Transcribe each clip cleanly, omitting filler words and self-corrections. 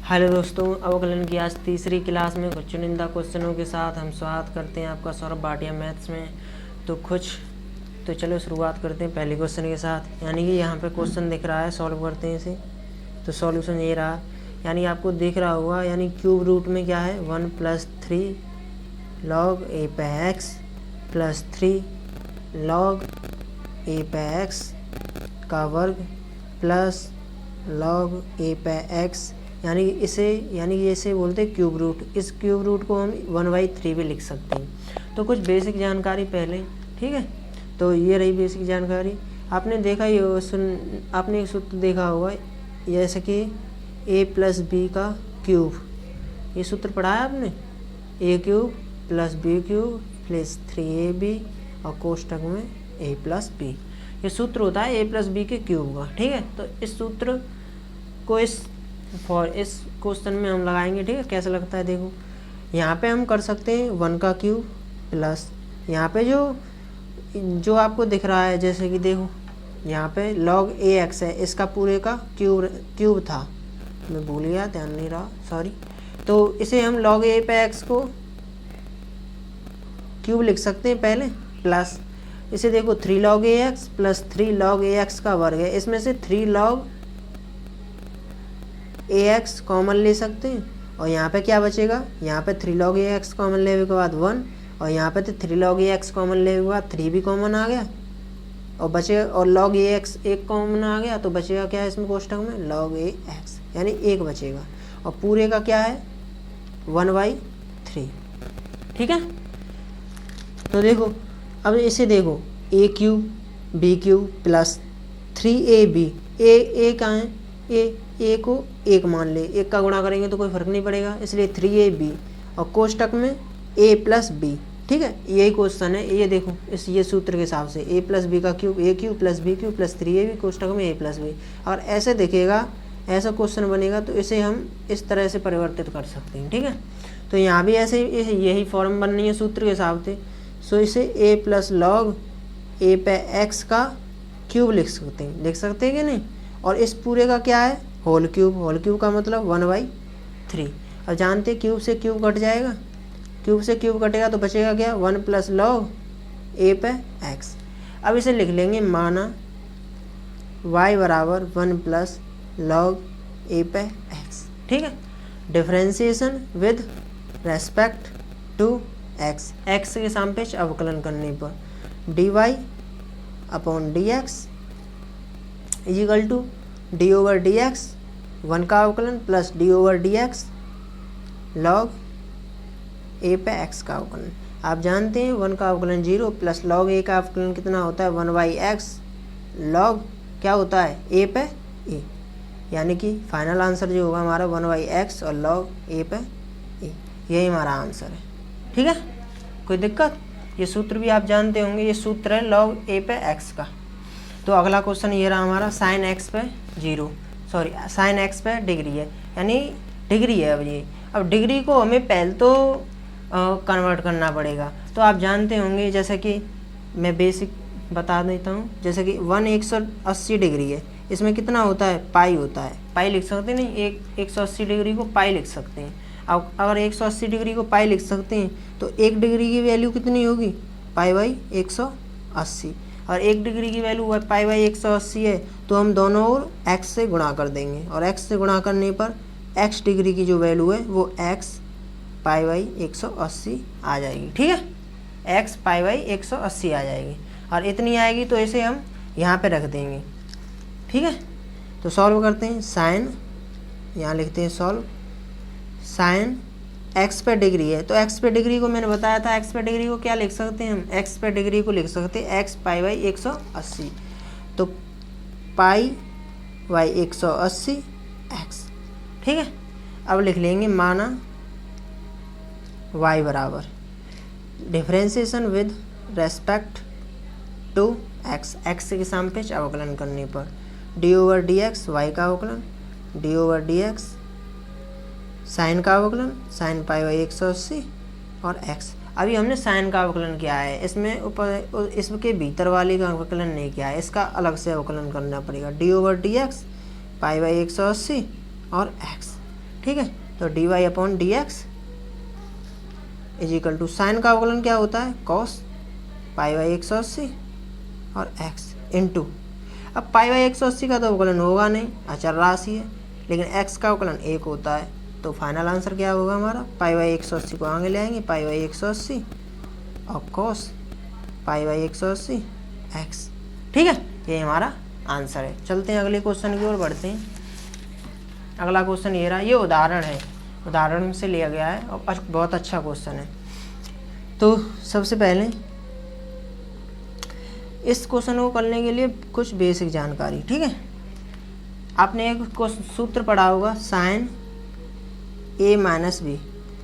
Hello दोस्तों, अवकलन की आज तीसरी क्लास में कुछ चुनिंदा क्वेश्चनों के साथ हम स्वागत करते हैं आपका सौरभ भाटिया मैथ्स में। तो चलो शुरुआत करते हैं पहले क्वेश्चन के साथ। यानी कि यहाँ पे क्वेश्चन दिख रहा है, सॉल्व करते हैं इसे। तो सॉल्यूशन ये रहा, यानी आपको दिख रहा होगा, यानी क्यूब रूट में क्या है 1 + 3 log a पे x प्लस 3 log a पे x का वर्ग प्लस log a पे x, यानी ये इसे बोलते हैं क्यूब रूट। इस क्यूब रूट को हम 1/3 भी लिख सकते हैं। तो कुछ बेसिक जानकारी पहले, ठीक है। तो ये रही बेसिक जानकारी। आपने देखा आपने एक सूत्र देखा होगा, जैसे कि a + b का क्यूब। ये सूत्र पढ़ा है आपने, a³ + b³ + 3ab और कोष्टक में a + b। ये सूत्र होता है a + b के क्यूब का, ठीक है। तो इस सूत्र को इस क्वेश्चन में हम लगाएंगे, ठीक है। कैसे लगता है देखो, यहाँ पे हम कर सकते हैं 1 का क्यूब प्लस यहाँ पे जो आपको दिख रहा है, जैसे कि देखो यहाँ पे log ax है, इसका पूरे का क्यूब था, मैं भूल गया, ध्यान नहीं रहा, सॉरी। तो इसे हम log a पे x को क्यूब लिख सकते हैं पहले, प्लस इसे देखो 3 log ax plus 3 log ax का वर्ग है। इसमें से 3 log ax कॉमन ले सकते हैं और यहाँ पे क्या बचेगा, यहाँ पे 3 log ax कॉमन लेने के बाद 1 और यहाँ पे तो 3 log ax कॉमन लेने के बाद 3 भी कॉमन आ गया और बचेगा, और log ax 1 कॉमन आ गया, तो बचेगा क्या है इसमें कोष्टक में log ax, यानी 1 बचेगा। और पूरे का क्या है 1/3, ठीक है। तो देखो अब इसे देखो a³ b³ plus 3ab, a कहाँ है, a को 1 मान ले, 1 का गुणा करेंगे तो कोई फर्क नहीं पड़ेगा, इसलिए 3ab और कोष्टक में a + b, ठीक है। यही क्वेश्चन है, ये देखो ये सूत्र के हिसाब से a + b का क्यूब a³ + b³ + 3ab कोष्टक में a + b। और ऐसे दिखेगा, ऐसा क्वेश्चन बनेगा तो इसे हम इस तरह से परिवर्तित कर सकते हैं, ठीक है। तो यहाँ भी ऐसे यही फॉर्म बननी है सूत्र के हिसाब से। सो इसे a + log a पे x का क्यूब लिख सकते हैं कि नहीं। और इस पूरे का क्या है होल क्यूब का मतलब 1/3। अब जानते हैं क्यूब से क्यूब कट जाएगा, क्यूब से क्यूब कटेगा तो बचेगा क्या 1 + log a पे x। अब इसे लिख लेंगे, माना y = 1 + log a पे x, ठीक है। Differentiation with respect to x, x के सापेक्ष अवकलन करने पर dy/dx = d/dx 1 का अवकलन प्लस d/dx log a पे x का अवकलन। आप जानते हैं 1 का अवकलन 0 प्लस log a का अवकलन कितना होता है 1/x log क्या होता है a पे a, यानी कि फाइनल आंसर जो होगा हमारा 1/x और log a पे a, यही हमारा आंसर है, ठीक है। कोई दिक्कत, ये सूत्र भी आप जानते होंगे, ये सूत्र है log a पे x का। तो अगला क्वेश्चन ये रहा हमारा, sin x पे sin x पे डिग्री है, यानी डिग्री है। अब डिग्री को हमें पहले तो कन्वर्ट करना पड़ेगा। तो आप जानते होंगे, जैसे कि मैं बेसिक बता देता हूँ, जैसे कि 180 डिग्री है, इसमें कितना होता है पाई होता है, पाई लिख सकते हैं, नहीं 180 डिग्री को पाई लिख सकते हैं। अब अगर 180 डिग्री को पाई लिख सकते हैं तो 1 डिग्री की वैल्यू कितनी होगी π/180, और 1 डिग्री की वैल्यू π/180 है, तो हम दोनों ओर x से गुणा कर देंगे, और x से गुणा करने पर x डिग्री की जो वैल्यू है वो x π/180 आ जाएगी, ठीक है। x π/180 आ जाएगी, और इतनी आएगी तो इसे हम यहाँ पे रख देंगे, ठीक है। तो सॉल्व करते हैं, साइन यहाँ लिखते हैं सॉल्व, साइन x पे डिग्री है, तो x पे डिग्री को मैंने बताया था, x पे डिग्री को क्या लिख सकते हैं हम, x पे डिग्री को लिख सकते हैं x π/180, तो π/180 x, ठीक है। अब लिख लेंगे, माना y बराबर differentiation with respect to x, x के सापेक्ष अवकलन करने पर d/dx y का अवकलन, d/dx साइन का अवकलन साइन π/180 और x। अभी हमने साइन का अवकलन किया है, इसमें ऊपर इसके भीतर वाले का अवकलन नहीं किया है, इसका अलग से अवकलन करना पड़ेगा, d/dx π/180 और x, ठीक है। तो d y upon d x is equal to sine का अवकलन क्या होता है, कॉस पाई बाई 180 और एक्स इंटू, अब पाई बाई 180 का तो अवकलन होगा नहीं, अचर राशि है, लेकिन एक्स का अवकलन 1 होता है। तो फाइनल आंसर क्या होगा हमारा, पाई बाई 180 को आगे ले आएंगे, पाई बाई 180 और कॉस पाई बाई 180 एक्स। ठीक है, ये हमारा आंसर है। चलते हैं अगले क्वेश्चन की ओर बढ़ते हैं। अगला क्वेश्चन ये रहा, ये उदाहरण है, उदाहरण से लिया गया है और बहुत अच्छा क्वेश्चन है। तो सबसे पहले इस क्वेश्चन को करने के लिए कुछ बेसिक जानकारी, ठीक है। आपने एक सूत्र पढ़ा होगा साइन ए माइनस बी।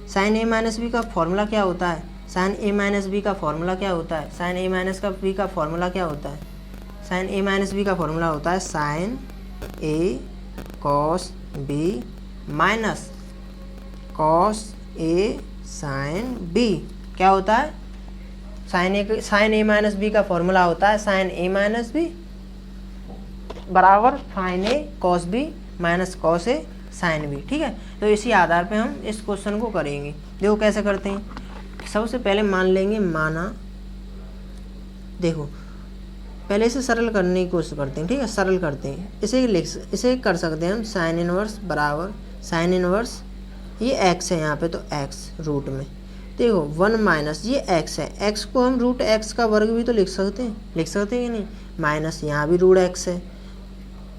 साइन ए माइनस बी का फॉर्मूला क्या होता है, साइन ए माइनस बी का फॉर्मूला क्या होता है, साइन ए माइनस का बी का फॉर्मूला क्या होता है, साइन ए माइनस बी का फॉर्मूला होता है sign A cos B minus cos A sine B. क्या होता है, साइन ए माइनस बी का फॉर्मूला होता है साइन ए माइनस बी बराबर sign A cos B minus cos A sine B. ठीक है, तो इसी आधार पे हम इस क्वेश्चन को करेंगे। देखो कैसे करते हैं। सबसे पहले मान लेंगे, माना, देखो पहले इसे सरल करने की कोशिश करते हैं। ठीक है, सरल करते हैं, इसे कर सकते हैं हम साइन इनवर्स बराबर साइन इनवर्स, ये एक्स है यहाँ पे तो एक्स रूट में, देखो 1 माइनस ये एक्स है, एक्स को हम रूट एक्स का वर्ग भी तो लिख सकते हैं कि नहीं, माइनस यहाँ भी रूट एक्स है,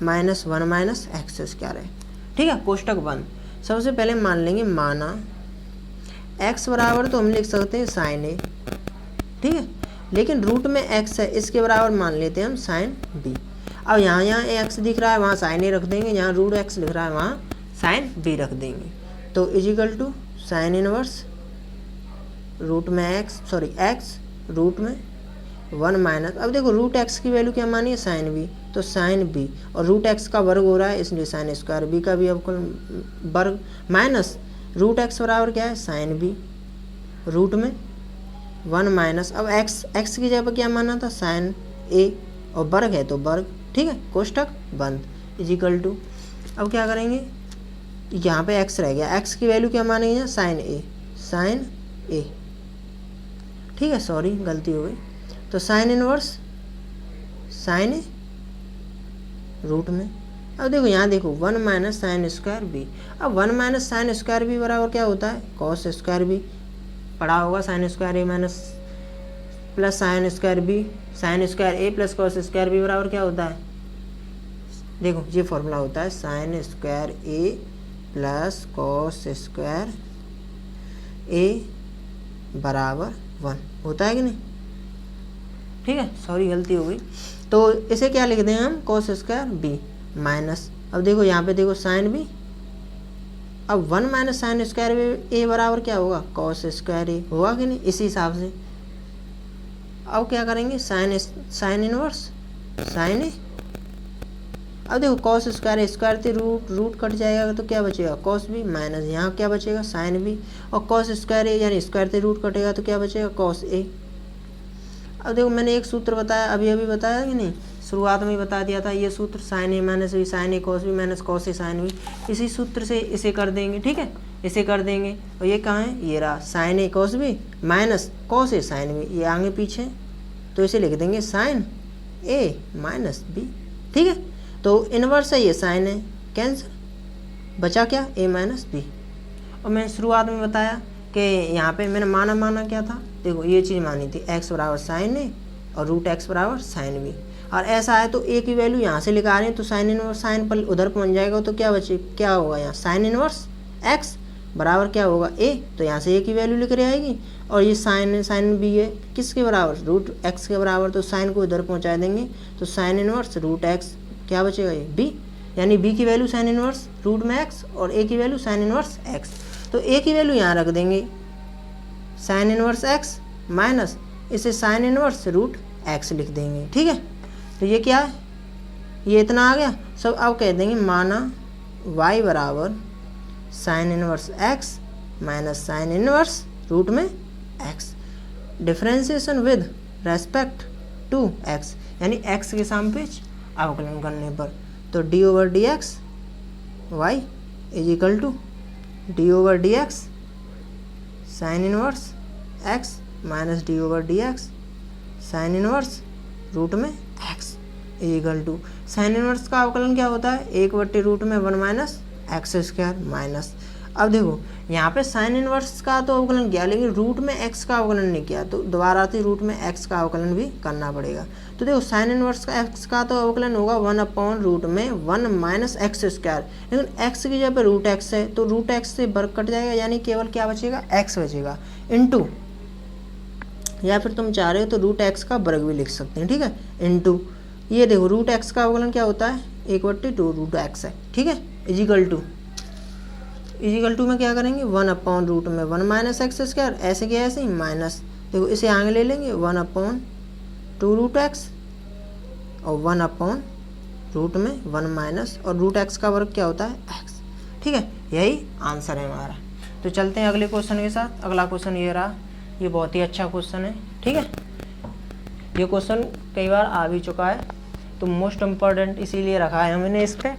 माइनस 1 माइनस एक्स स्क्वायर है। ठीक है, कोष्टक बंद। सबसे पहले मान लेंगे, माना x बराबर तो हम लिख सकते हैं साइन ए, ठीक है, लेकिन रूट में x है, इसके बराबर मान लेते हैं हम साइन b। अब यहाँ x दिख रहा है, वहाँ साइन ए रख देंगे, यहाँ रूट x लिख रहा है, वहाँ साइन b रख देंगे। तो is equal to sine inverse root में x रूट में 1 माइनस, अब देखो रूट एक्स की वैल्यू क्या मानी है, साइन बी, तो साइन बी और रूट एक्स का वर्ग हो रहा है इसलिए साइन स्क्वायर बी का भी अवकलन वर्ग माइनस रूट एक्स बराबर क्या है, साइन बी रूट में 1 माइनस, अब एक्स की जगह पर क्या माना था, साइन ए और वर्ग है तो वर्ग। ठीक है, कोष्टक बंद इजिकल टू, अब क्या करेंगे, यहाँ पे एक्स रह गया, एक्स की वैल्यू क्या मानेंगे, साइन ए। ठीक है, सॉरी गलती हो गई, तो साइन इनवर्स साइन ए रूट में, अब देखो यहाँ देखो 1 माइनस साइन स्क्वायर बी, अब 1 माइनस साइन स्क्वायर बी बराबर क्या होता है, कॉस स्क्वायर बी, पढ़ा होगा sine square A minus plus sine square B, sine square A plus cos square B बराबर क्या होता है, देखो ये फॉर्मूला होता है sine square A plus cos square A बराबर 1 होता है कि नहीं। ठीक है, सॉरी गलती हो गई, तो इसे क्या लिख दें हम, कॉस स्क्वायर बी माइनस, अब देखो यहाँ पे देखो साइन बी, अब 1 माइनस साइन स्क्वायर ए बराबर क्या होगा, कॉस स्क्वायर ए होगा कि नहीं, इसी हिसाब से। अब क्या करेंगे, साइन इनवर्स साइन ए, अब देखो कॉस स्क्वायर थे रूट कट जाएगा तो क्या बचेगा, कॉस बी माइनस यहाँ क्या बचेगा, साइन बी, और कॉस स्क्वायर ए यानी स्क्वायर थे रूट कटेगा तो क्या बचेगा, कॉस ए। अब देखो मैंने एक सूत्र बताया, अभी बताया कि नहीं, शुरुआत में ही बता दिया था, ये सूत्र sign A minus B sign A cos B minus cos A sine B, इसी सूत्र से इसे कर देंगे। ठीक है, इसे कर देंगे, और ये कहाँ है, ये रहा sign A cos B minus cos A sine B, ये आगे पीछे, तो इसे लिख देंगे साइन ए माइनस बी। ठीक है, तो इनवर्स है ये साइन है, कैंसर, बचा क्या, ए माइनस बी। और मैंने शुरुआत में बताया कि यहाँ पे मैंने माना क्या था, देखो ये चीज़ मानी थी, एक्स बराबर साइन ए और रूट एक्स बराबर साइन बी, और ऐसा है तो ए की वैल्यू यहाँ से लिखा रहे हैं तो साइन इनवर्स साइन पर उधर पहुँच जाएगा तो क्या होगा यहाँ, साइन इनवर्स एक्स बराबर क्या होगा, ए, तो यहाँ से ए की वैल्यू लिख रही आएगी, और ये साइन बी है किसके बराबर, रूट एक्स के बराबर, तो साइन को इधर पहुँचा देंगे, तो साइन इनवर्स रूट एक्स क्या बचेगा, ये बी, यानी बी की वैल्यू साइन इनवर्स रूट में एक्स और ए की वैल्यू साइन इनवर्स एक्स, तो ए की वैल्यू यहाँ रख देंगे साइन इनवर्स एक्स माइनस इसे साइन इनवर्स रूट एक्स लिख देंगे। ठीक है, तो ये क्या है, ये इतना आ गया सब। अब कह देंगे माना y बराबर sine inverse X minus sine inverse root में X, differentiation with respect to X, यानी एक्स के सापेक्ष अवकलन करने पर, तो D over D X Y is equal to D over D X sine inverse X minus D over D X sine inverse root में X equal to sine inverse का अवकलन क्या होता है 1/√1 माइनस एक्स स्क्वायर माइनस। अब देखो यहाँ पे साइन इनवर्स का तो अवकलन किया लेकिन रूट में एक्स का अवकलन नहीं किया, तो दोबारा से रूट में एक्स का अवकलन भी करना पड़ेगा। तो देखो साइन इनवर्स का एक्स का तो अवकलन होगा 1/√1 माइनस एक्स स्क्वायर, लेकिन एक्स की जगह पे रूट एक्स है तो रूट एक्स से वर्ग कट जाएगा, यानी केवल क्या बचेगा एक्स बचेगा इनटू, या फिर तुम चाह रहे हो तो रूट एक्स का वर्ग भी लिख सकते हैं, ठीक है, इनटू ये देखो रूट एक्स का अवकलन क्या होता है 1/2 रूट एक्स है, ठीक है, इजिकल टू में क्या करेंगे 1/√1 माइनस एक्स स्क्वायर, ऐसे क्या ऐसे ही माइनस, देखो इसे आगे ले लेंगे 1/2 रूट एक्स और 1/1 माइनस और रूट एक्स का वर्ग क्या होता है एक्स, ठीक है, यही आंसर है हमारा। तो चलते हैं अगले क्वेश्चन के साथ। अगला क्वेश्चन ये रहा, ये बहुत ही अच्छा क्वेश्चन है, ठीक है, ये क्वेश्चन कई बार आ भी चुका है तो मोस्ट इम्पॉर्टेंट इसीलिए रखा है हमने इस पर।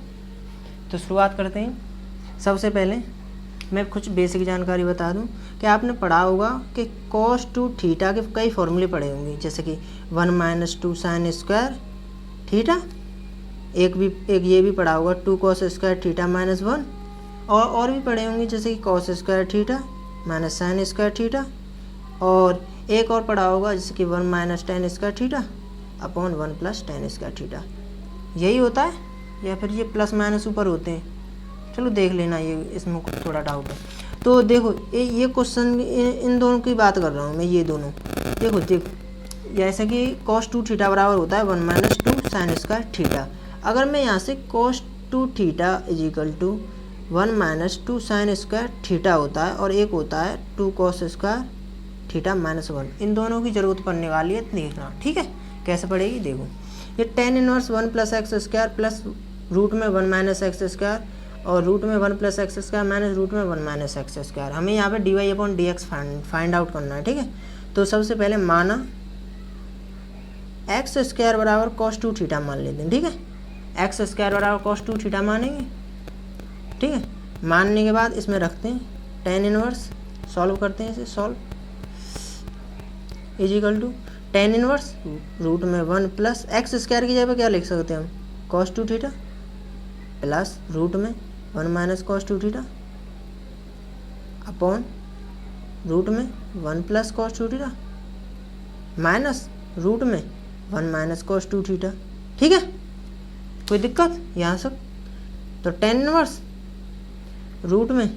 तो शुरुआत करते हैं। सबसे पहले मैं कुछ बेसिक जानकारी बता दूं कि आपने पढ़ा होगा कि cos 2 थीटा के कई फॉर्मूले पढ़े होंगे, जैसे कि 1 - 2 साइन स्क्वायर थीटा, एक ये भी पढ़ा होगा 2 cos स्क्वायर थीटा माइनस 1, और भी पढ़े होंगे जैसे कि cos square theta minus sign square theta, और एक और पढ़ा होगा जैसे कि 1 - tan square theta upon 1 + tan square theta. यही होता है या फिर ये प्लस माइनस ऊपर होते हैं, चलो देख लेना, ये इसमें थोड़ा डाउट है। तो देखो ये क्वेश्चन इन दोनों की बात कर रहा हूँ मैं, ये दोनों देखो जैसे कि cos 2 थीटा बराबर होता है 1 - 2 साइन स्क्वायर थीटा। अगर मैं यहाँ से cos 2 theta is equal to 1 - 2 sine square theta होता है और एक होता है 2 cos स्क्वायर थीटा माइनस 1, इन दोनों की ज़रूरत पड़ने वाली है, देखना, ठीक है, कैसे पड़ेगी देखो। ये tan inverse 1 + x square plus root में 1 - x स्क्वायर और रूट में 1 + x स्क्वायर माइनस रूट में 1 - x स्क्वायर, हमें यहाँ पे dy/dx फाइंड आउट करना है, ठीक है। तो सबसे पहले माना x स्क्वायर बराबर cos 2 थीटा मान लेते हैं, ठीक है, x स्क्वायर बराबर cos 2 थीटा मानेंगे, ठीक है। मानने के बाद इसमें रखते हैं tan इनवर्स, सॉल्व करते हैं इसे, solve is equal to tan inverse root में 1 + x स्क्वायर की जगह क्या लिख सकते हैं हम cos 2 थीटा प्लस रूट में 1 - cos 2 थीटा अपॉन रूट में 1 + cos 2 थीटा माइनस रूट में 1 - cos 2 थीटा, ठीक है, कोई दिक्कत यहाँ से। तो tan इनवर्स रूट में,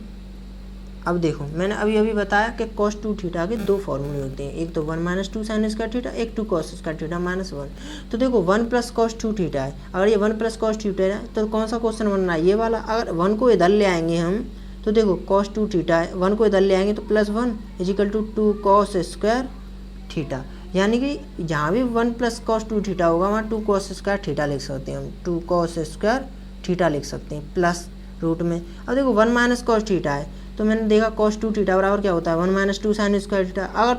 अब देखो मैंने अभी बताया कि cos 2 थीटा के दो फॉर्मूले होते हैं, एक तो 1 - 2 साइन स्क्वायर थीटा, एक 2 cos स्क्वायर थीटा माइनस 1। तो देखो 1 + cos 2 थीटा है, अगर ये 1 + cos 2 थीटा है तो कौन सा क्वेश्चन बन रहा है ये वाला। अगर 1 को इधर ले आएंगे हम तो देखो cos 2 थीटा है, 1 को इधर ले आएंगे तो +1 is equal to 2 cos square theta, यानी कि जहाँ भी 1 + cos 2 थीटा होगा वहाँ 2 cos स्क्वायर थीटा लिख सकते हैं हम, 2 cos स्क्वायर थीटा लिख सकते हैं प्लस रूट में। अब देखो 1 - cos थीटा है तो मैंने देखा cos 2 थीटा बराबर क्या होता है 1 - 2 साइन स्क्वायर थीटा। अगर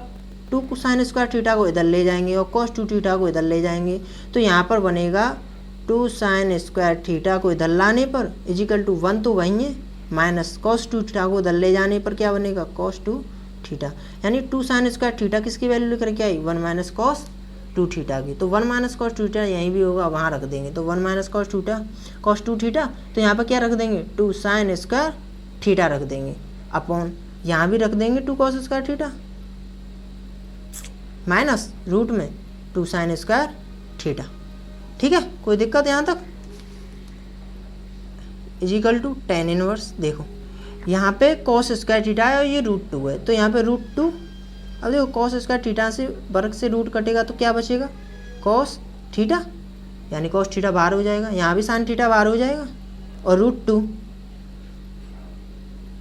2 साइन स्क्वायर थीटा को इधर ले जाएंगे और cos 2 थीटा को इधर ले जाएंगे तो यहाँ पर बनेगा 2 साइन स्क्वायर थीटा को इधर लाने पर इजिकल टू 1 तो वहीं है माइनस cos 2 थीटा को इधर ले जाने पर क्या बनेगा cos 2 थीटा, यानी 2 साइन स्क्वायर थीटा किसकी वैल्यू लेकर के आई 1 - cos 2 थीटा की। तो 1 - cos 2 थीटा यहीं भी होगा, वहाँ रख देंगे, तो 1 - cos 2 थीटा, तो यहाँ पर क्या रख देंगे 2 साइन स्क्वायर थीटा रख देंगे अपॉन यहाँ भी रख देंगे 2 cos square theta minus root में 2 साइन स्क्वायर थीटा, ठीक है, कोई दिक्कत यहाँ तक। इजिकल टू tan इनवर्स, देखो यहाँ पे cos स्क्वायर थीटा है और ये √2 है, तो यहाँ पे √2, अब देखो cos स्क्वायर थीटा से वर्ग से रूट कटेगा तो क्या बचेगा cos थीटा, यानी cos थीटा बाहर हो जाएगा, यहाँ भी साइन थीटा बाहर हो जाएगा और √2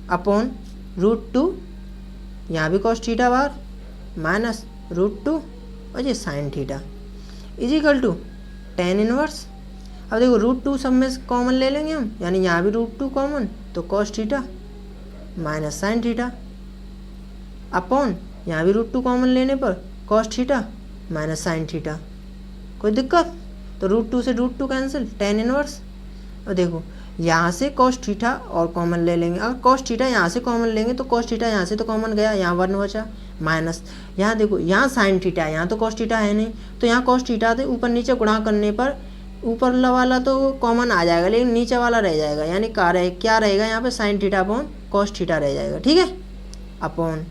अपॉन √2, यहाँ भी cos थीटा बाहर माइनस √2 और ये sine theta is equal to tan inverse. अब देखो √2 सब में कॉमन ले लेंगे हम, यानी यहाँ भी √2 कॉमन, तो cos theta minus sine theta upon यहाँ भी √2 कॉमन लेने पर cos theta minus sine theta, कोई दिक्कत। तो √2 से √2 कैंसिल tan इनवर्स। और देखो यहाँ से cos थीटा और कॉमन ले लेंगे। अगर cos थीटा यहाँ से कॉमन लेंगे तो cos थीटा यहाँ से तो कॉमन गया, यहाँ 1 बचा, माइनस यहाँ देखो यहाँ साइन थीटा है, यहाँ तो cos थीटा है नहीं, तो यहाँ cos थीटा थे, ऊपर नीचे गुणा करने पर ऊपर वाला तो कॉमन आ जाएगा लेकिन नीचे वाला रह जाएगा, यानी क्या रहेगा यहाँ पे sine theta upon cos theta रह जाएगा। ठीक है, अपॉन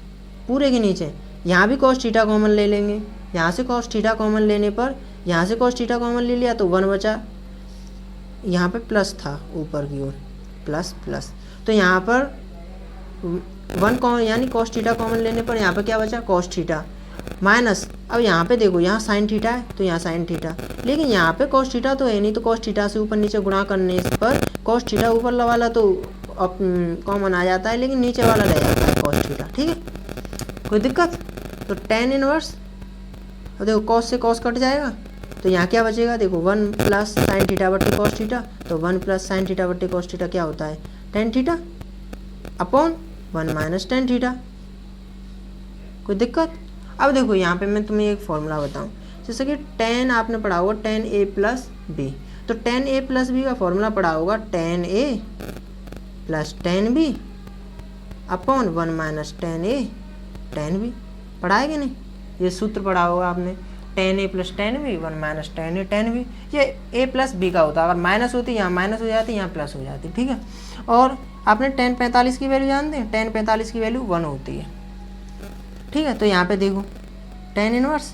पूरे के नीचे यहाँ भी cos थीटा कॉमन ले लेंगे, यहाँ से cos थीटा कॉमन लेने पर यहाँ से cos थीटा कॉमन ले लिया तो 1 बचा, यहाँ पे प्लस था ऊपर की ओर प्लस प्लस, तो यहाँ पर 1 यानी cos थीटा कॉमन लेने पर यहाँ पर क्या बचा cos थीटा माइनस। अब यहाँ पे देखो यहाँ साइन थीटा है तो यहाँ साइन थीटा, लेकिन यहाँ पे cos थीटा तो है नहीं, तो cos थीटा से ऊपर नीचे गुणा करने पर cos थीटा ऊपर वाला तो कॉमन आ जाता है लेकिन नीचे वाला रह जाता है cos थीटा। ठीक है, कोई दिक्कत? तो tan इनवर्स, अब देखो cos से cos कट जाएगा तो यहाँ क्या बचेगा, देखो 1 प्लस साइन थीटा बट्टे cos थीटा, तो 1 प्लस साइन थीटा बट्टे cos थीटा क्या होता है tan theta upon 1 minus tan theta. कोई दिक्कत? अब देखो यहाँ पे मैं तुम्हें एक फॉर्मूला बताऊँ, जैसे कि tan आपने पढ़ा होगा tan a प्लस b, तो tan a प्लस b का फॉर्मूला पढ़ा होगा tan a plus tan b upon 1 minus tan a tan b, पढ़ा है कि नहीं? ये सूत्र पढ़ा होगा आपने, tan a plus tan b 1 minus tan a tan b, ये a प्लस b का होता है, अगर माइनस होती यहाँ माइनस हो जाती यहाँ प्लस हो जाती। ठीक है, और आपने tan 45 की वैल्यू जानते हैं, tan 45 की वैल्यू 1 होती है। ठीक है, तो यहाँ पे देखो tan इनवर्स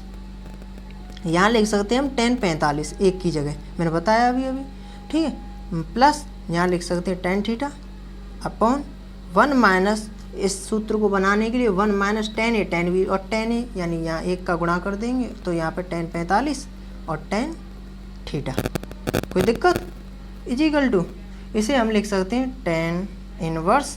यहाँ लिख सकते हैं हम tan 45 एक की जगह, मैंने बताया अभी। ठीक है, प्लस यहाँ लिख सकते हैं tan थीटा अपॉन 1 माइनस, इस सूत्र को बनाने के लिए 1 minus tan a tan b, और tan a यानी यहाँ 1 का गुणा कर देंगे तो यहाँ पे tan 45 और tan थीटा। कोई दिक्कत? इजिकल टू इसे हम लिख सकते हैं tan इनवर्स।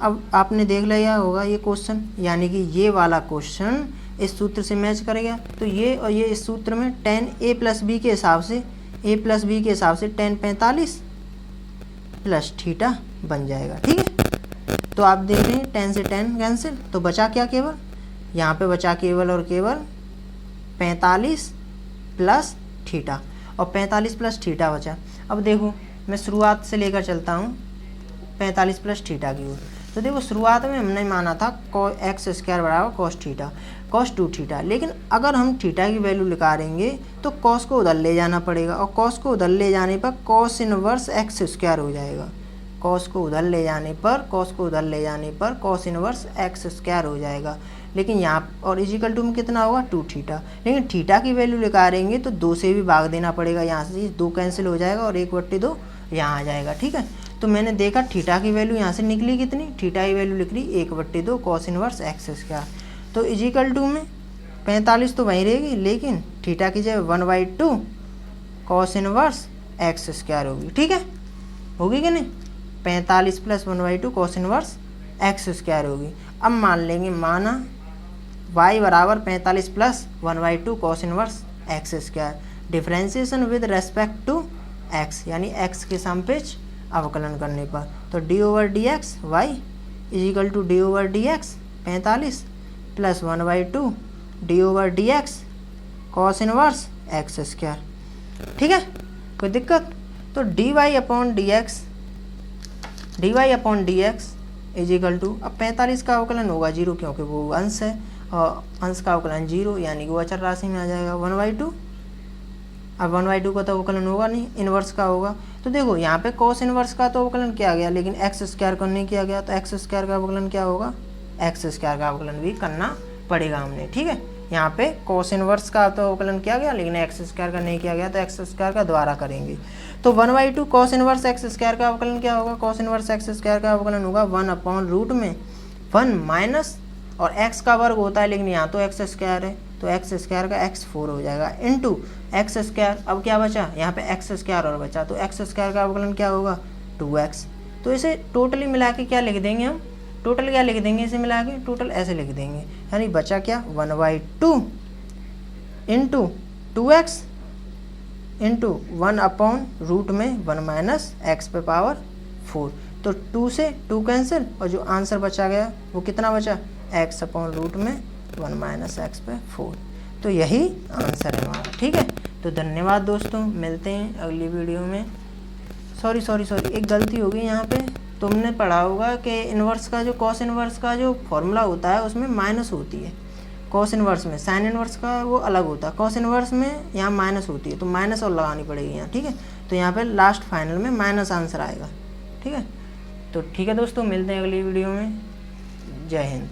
अब आपने देख लिया होगा ये क्वेश्चन, यानी कि ये वाला क्वेश्चन इस सूत्र से मैच करेगा, तो ये और ये इस सूत्र में tan a प्लस बी के हिसाब से tan 45 प्लस थीटा बन जाएगा। ठीक है, तो आप देख रहे हैं tan से tan कैंसिल, तो बचा क्या, केवल यहाँ पे बचा केवल और केवल 45 प्लस थीटा, और 45 प्लस थीटा बचा। अब देखो मैं शुरुआत से लेकर चलता हूँ 45 प्लस थीटा की ओर, तो देखो शुरुआत में हमने माना था x स्क्वायर बराबर cos थीटा cos 2 थीटा, लेकिन अगर हम थीटा की वैल्यू निकालेंगे तो cos को उधर ले जाना पड़ेगा, और cos को उधर ले जाने पर cos इनवर्स x स्क्वायर हो जाएगा, cos को उधर ले जाने पर cos इनवर्स x स्क्वायर हो जाएगा। लेकिन यहाँ और इजिकल टू में कितना होगा 2 थीटा, लेकिन थीटा की वैल्यू निकालेंगे तो 2 से भी भाग देना पड़ेगा, यहाँ से 2 कैंसिल हो जाएगा और 1/2 यहाँ आ जाएगा। ठीक है, तो मैंने देखा थीटा की वैल्यू यहाँ से निकली कितनी, थीटा की वैल्यू निकली 1/2 cos इनवर्स x स्क्वायर, तो इजिकल टू में 45 तो वहीं रहेगी, लेकिन थीटा की जगह 1/2 cos इनवर्स x स्क्वायर होगी। ठीक है, होगी कि नहीं? 45 plus 1/2 cos inverse x square होगी। अब मान लेंगे, माना y बराबर 45 plus 1/2 cos inverse x square, differentiation with respect to x, यानी x के सापेक्ष अवकलन करने पर, तो d/dx y is equal to d/dx 45 plus 1/2 d/dx cos inverse x square. ठीक है, कोई दिक्कत? तो dy upon dx is equal to, अब 45 का अवकलन होगा 0 क्योंकि वो अंश है, और अंश का अवकलन 0 यानी कि वो अचर राशि में आ जाएगा 1/2। अब 1/2 का तो अवकलन होगा नहीं, इनवर्स का होगा, तो देखो यहाँ पे cos इनवर्स का तो अवकलन किया गया, लेकिन x स्क्वायर का नहीं किया गया, तो x स्क्वायर का अवकलन क्या होगा, x स्क्वायर का अवकलन भी करना पड़ेगा हमने। ठीक है, यहाँ पे cos इनवर्स का तो अवकलन किया गया, लेकिन x स्क्वायर का नहीं किया गया, तो x स्क्वायर का द्वारा करेंगे, तो 1/2 cos इनवर्स x स्क्वायर का अवकलन क्या होगा, cos इनवर्स x स्क्वायर का अवकलन होगा 1/रूट में 1 माइनस, और x का वर्ग होता है लेकिन यहाँ तो x स्क्वायर है, तो x स्क्वायर का x4 हो जाएगा इंटू x स्क्वायर। अब क्या बचा, यहाँ पे x स्क्वायर और बचा, तो x स्क्वायर का अवकलन क्या होगा 2x, तो इसे टोटली मिला के क्या लिख देंगे हम, टोटल क्या लिख देंगे, इसे मिला के टोटल ऐसे लिख देंगे, यानी बचा क्या 1/2 इंटू 2x इंटू 1/रूट में 1 माइनस x पे पावर 4, तो 2 से 2 कैंसिल, और जो आंसर बचा गया वो कितना बचा, x/रूट में 1 माइनस x पे 4, तो यही आंसर है हमारा। ठीक है, तो धन्यवाद दोस्तों, मिलते हैं अगली वीडियो में। सॉरी एक गलती हो गई यहाँ पे। तुमने पढ़ा होगा कि इन्वर्स का जो कॉस इन्वर्स का जो फॉर्मूला होता है उसमें माइनस होती है। कॉस इन्वर्स में साइन इन्वर्स का वो अलग होता है, कॉस इन्वर्स में यहाँ माइनस होती है, तो माइनस और लगानी पड़ेगी यहाँ। ठीक है, तो यहाँ पे लास्ट फाइनल में माइनस आंसर आएगा। ठीक है, तो ठीक है दोस्तों, मिलते हैं अगली वीडियो में। जय हिंद।